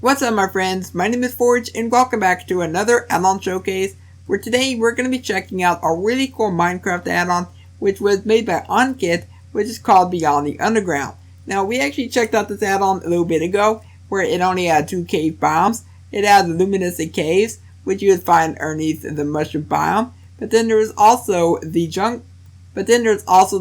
What's up my friends, my name is Forge and welcome back to another add-on showcase where today we're going to be checking out a really cool Minecraft add-on which was made by OnKit, which is called Beyond the Underground. Now we actually checked out this add-on a little bit ago where it only had 2 cave biomes. It had luminescent caves which you would find underneath the mushroom biome, but then there was also the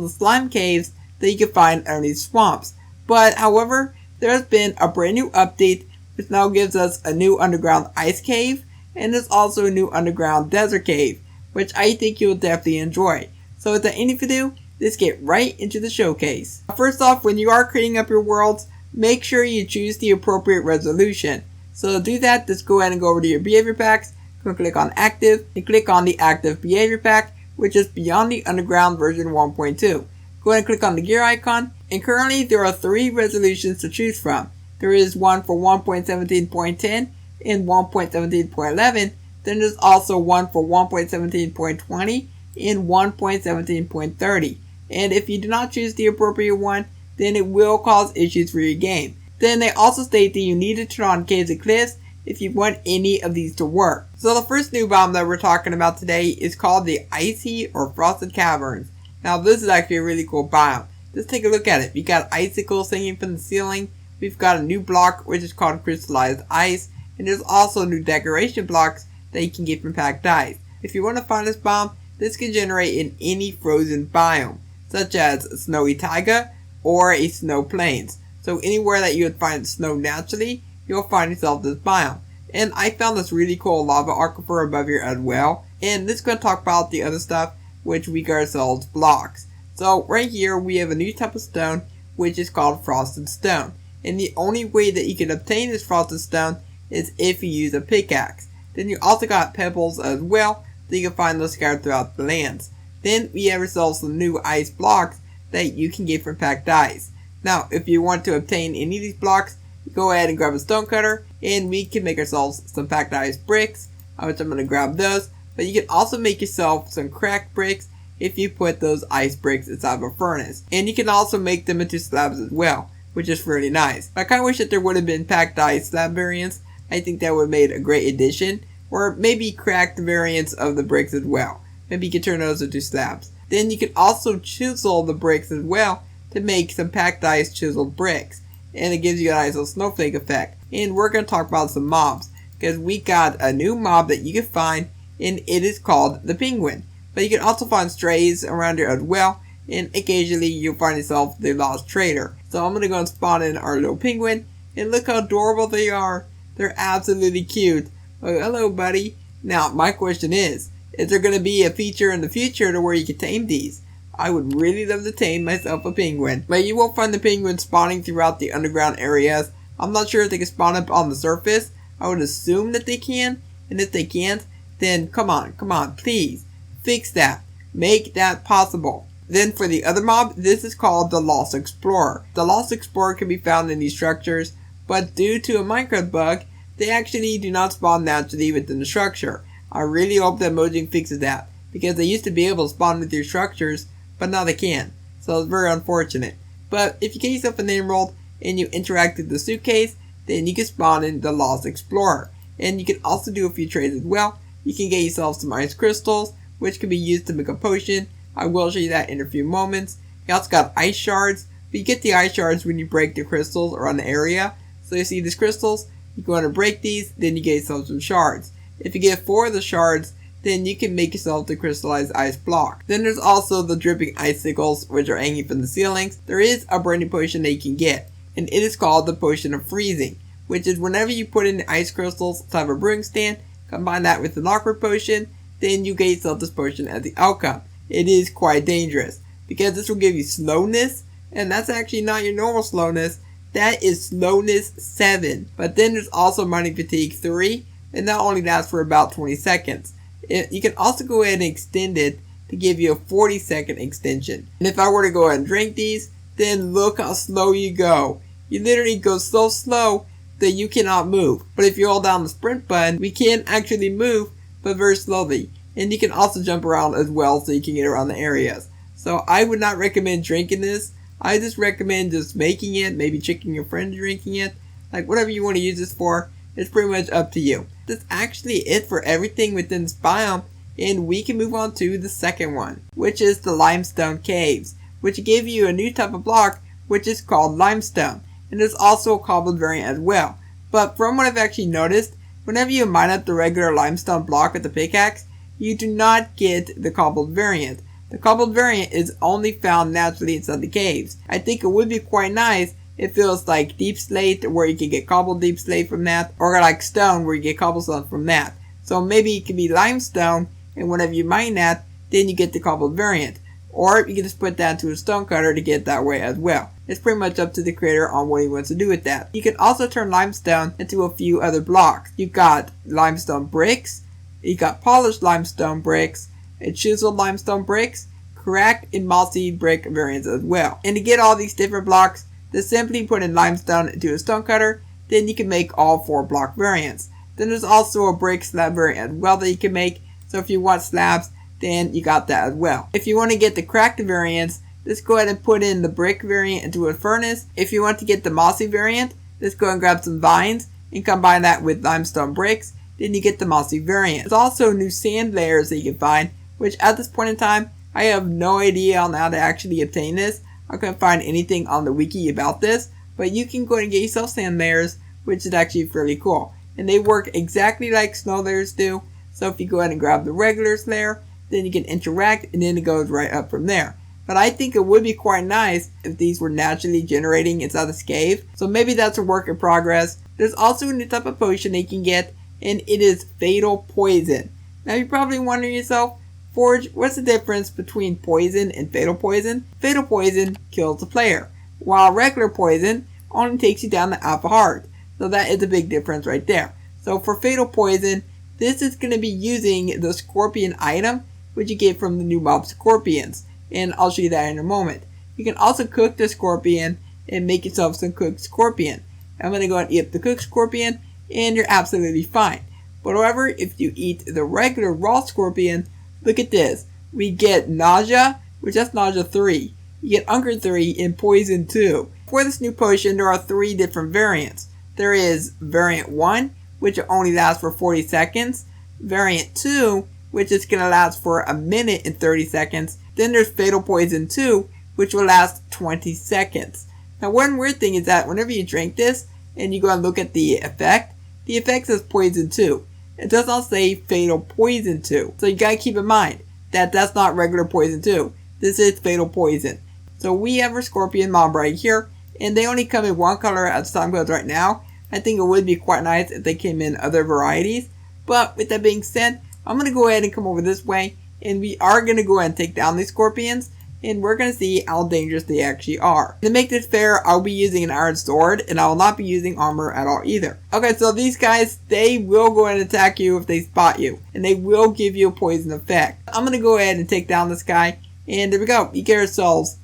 slime caves that you could find underneath swamps. But however, there's been a brand new update which now gives us a new underground ice cave, and there's also a new underground desert cave, which I think you'll definitely enjoy. So without any ado, let's get right into the showcase. First off, when you are creating up your worlds, make sure you choose the appropriate resolution. So to do that, just go ahead and go over to your behavior packs, click on active, and click on the active behavior pack, which is Beyond the Underground version 1.2. Go ahead and click on the gear icon, and currently there are 3 resolutions to choose from. There is one for 1.17.10 and 1.17.11, then there's also one for 1.17.20 and 1.17.30. And if you do not choose the appropriate one, then it will cause issues for your game. Then they also state that you need to turn on caves and cliffs if you want any of these to work. So the first new biome that we're talking about today is called the Icy or Frosted Caverns. Now this is actually a really cool biome. Just take a look at it. We got icicles hanging from the ceiling. We've got a new block which is called crystallized ice, and there's also new decoration blocks that you can get from packed ice. If you want to find this biome, this can generate in any frozen biome, such as a snowy taiga or a snow plains. So anywhere that you would find snow naturally, you'll find yourself this biome. And I found this really cool lava aquifer above here as well. And this is going to talk about the other stuff which we call ourselves blocks. So right here we have a new type of stone which is called frosted stone. And the only way that you can obtain this frosted stone is if you use a pickaxe. Then you also got pebbles as well, so you can find those scattered throughout the lands. Then we have ourselves some new ice blocks that you can get from packed ice. Now if you want to obtain any of these blocks, go ahead and grab a stone cutter and we can make ourselves some packed ice bricks, which I'm going to grab those. But you can also make yourself some cracked bricks if you put those ice bricks inside of a furnace. And you can also make them into slabs as well, which is really nice. I kind of wish that there would have been packed ice slab variants. I think that would have made a great addition. Or maybe cracked variants of the bricks as well. Maybe you can turn those into slabs. Then you can also chisel the bricks as well to make some packed ice chiseled bricks. And it gives you a nice little snowflake effect. And we're going to talk about some mobs, because we got a new mob that you can find, and it is called the penguin. But you can also find strays around here as well, and occasionally you'll find yourself the lost trader. So I'm going to go and spawn in our little penguin, and look how adorable they are. They're absolutely cute. Oh, hello buddy. Now my question is there going to be a feature in the future to where you can tame these? I would really love to tame myself a penguin. But you won't find the penguins spawning throughout the underground areas. I'm not sure if they can spawn up on the surface. I would assume that they can. And if they can't, then come on, please. Fix that. Make that possible. Then for the other mob, this is called the Lost Explorer. The Lost Explorer can be found in these structures, but due to a Minecraft bug, they actually do not spawn naturally within the structure. I really hope that Mojang fixes that, because they used to be able to spawn with your structures, but now they can't. So it's very unfortunate. But if you get yourself an emerald and you interact with the suitcase, then you can spawn in the Lost Explorer. And you can also do a few trades as well. You can get yourself some ice crystals, which can be used to make a potion. I will show you that in a few moments. You also got ice shards, but you get the ice shards when you break the crystals around the area. So you see these crystals, you go and break these, then you get yourself some shards. If you get 4 of the shards, then you can make yourself the crystallized ice block. Then there's also the dripping icicles, which are hanging from the ceilings. There is a brand new potion that you can get, and it is called the Potion of Freezing, which is whenever you put in the ice crystals inside of a brewing stand, combine that with an awkward potion, then you get yourself this potion as the outcome. It is quite dangerous, because this will give you slowness, and that's actually not your normal slowness. That is slowness 7. But then there's also mining fatigue 3, and that only lasts for about 20 seconds. You can also go ahead and extend it to give you a 40-second extension. And if I were to go ahead and drink these, then look how slow you go. You literally go so slow that you cannot move. But if you hold down the sprint button, we can actually move, but very slowly. And you can also jump around as well, so you can get around the areas. So I would not recommend drinking this. I just recommend just making it, maybe tricking your friend drinking it. like whatever you want to use this for, it's pretty much up to you. That's actually it for everything within this biome, and we can move on to the second one, which is the limestone caves, which give you a new type of block, which is called limestone, and there's also a cobbled variant as well. But from what I've actually noticed, whenever you mine up the regular limestone block with the pickaxe, you do not get the cobbled variant. The cobbled variant is only found naturally inside the caves. I think it would be quite nice if it was like deep slate, where you can get cobbled deep slate from that, or like stone, where you get cobblestone from that. So maybe it could be limestone, and whenever you mine that, then you get the cobbled variant. Or you can just put that into a stone cutter to get it that way as well. It's pretty much up to the creator on what he wants to do with that. You can also turn limestone into a few other blocks. You got limestone bricks, you got polished limestone bricks, and chiseled limestone bricks, cracked and mossy brick variants as well. And to get all these different blocks, just simply put in limestone into a stone cutter, then you can make all 4 block variants. Then there's also a brick slab variant as well that you can make, so if you want slabs, then you got that as well. If you want to get the cracked variants, just go ahead and put in the brick variant into a furnace. If you want to get the mossy variant, just go ahead and grab some vines and combine that with limestone bricks, then you get the mossy variant. There's also new sand layers that you can find, which at this point in time, I have no idea on how to actually obtain this. I couldn't find anything on the wiki about this, but you can go ahead and get yourself sand layers, which is actually fairly cool. And they work exactly like snow layers do, so if you go ahead and grab the regular layer, then you can interact, and then it goes right up from there. But I think it would be quite nice if these were naturally generating inside this cave, so maybe that's a work in progress. There's also a new type of potion that you can get, and it is fatal poison. Now you're probably wondering yourself, Forge, what's the difference between poison and fatal poison? Fatal poison kills the player, while regular poison only takes you down to alpha heart. So that is a big difference right there. So for fatal poison, this is going to be using the scorpion item, which you get from the new mob scorpions, and I'll show you that in a moment. You can also cook the scorpion and make yourself some cooked scorpion. I'm going to go and eat the cooked scorpion, and you're absolutely fine. But however, if you eat the regular raw scorpion, look at this. We get nausea, which is nausea 3. You get hunger 3 and poison 2. For this new potion, there are 3 different variants. There is variant 1, which only lasts for 40 seconds. Variant 2, which is going to last for a minute and 30 seconds. Then there's Fatal Poison 2, which will last 20 seconds. Now one weird thing is that whenever you drink this, and you go and look at the effect says Poison 2. It does not say Fatal Poison 2. So you gotta keep in mind that that's not regular Poison 2. This is Fatal Poison. So we have our Scorpion mob right here, and they only come in one color as time goes right now. I think it would be quite nice if they came in other varieties. But with that being said, I'm going to go ahead and come over this way, and we are going to go ahead and take down these scorpions, and we're going to see how dangerous they actually are. To make this fair, I'll be using an iron sword, and I will not be using armor at all either. Okay, so these guys, they will go ahead and attack you if they spot you, and they will give you a poison effect. I'm going to go ahead and take down this guy, and there we go. We get ourselves,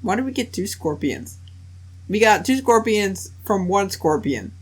why did we get 2 scorpions? We got 2 scorpions from 1 scorpion.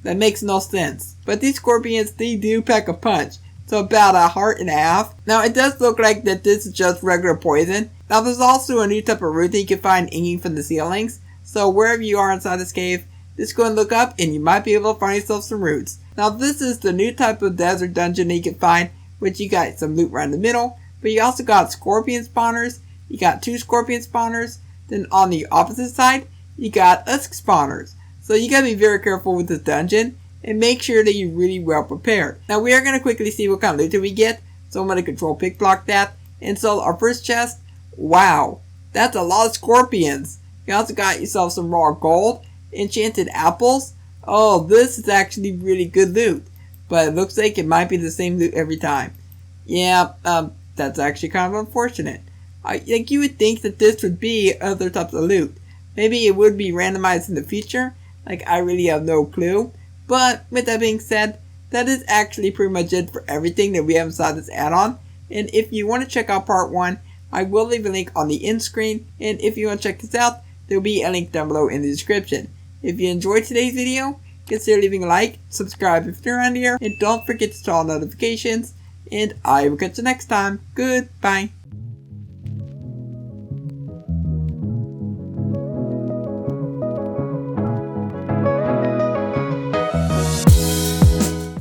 That makes no sense. But these scorpions, they do pack a punch. So about a heart and a half. Now it does look like that this is just regular poison. Now there's also a new type of root that you can find hanging from the ceilings. So wherever you are inside this cave, just go and look up and you might be able to find yourself some roots. Now this is the new type of desert dungeon that you can find, which you got some loot right in the middle. But you also got scorpion spawners. You got 2 scorpion spawners. Then on the opposite side, you got husk spawners. So you gotta be very careful with this dungeon and make sure that you're really well prepared. Now we are gonna quickly see what kind of loot we get. So I'm gonna control pick block that. And so our first chest, wow, that's a lot of scorpions. You also got yourself some raw gold, enchanted apples. Oh, this is actually really good loot. But it looks like it might be the same loot every time. Yeah, that's actually kind of unfortunate. Like you would think that this would be other types of loot. Maybe it would be randomized in the future. Like, I really have no clue. But, with that being said, that is actually pretty much it for everything that we have inside this add-on. And if you want to check out part 1, I will leave a link on the end screen. And if you want to check this out, there will be a link down below in the description. If you enjoyed today's video, consider leaving a like, subscribe if you're around here, and don't forget to turn on notifications. And I will catch you next time. Goodbye.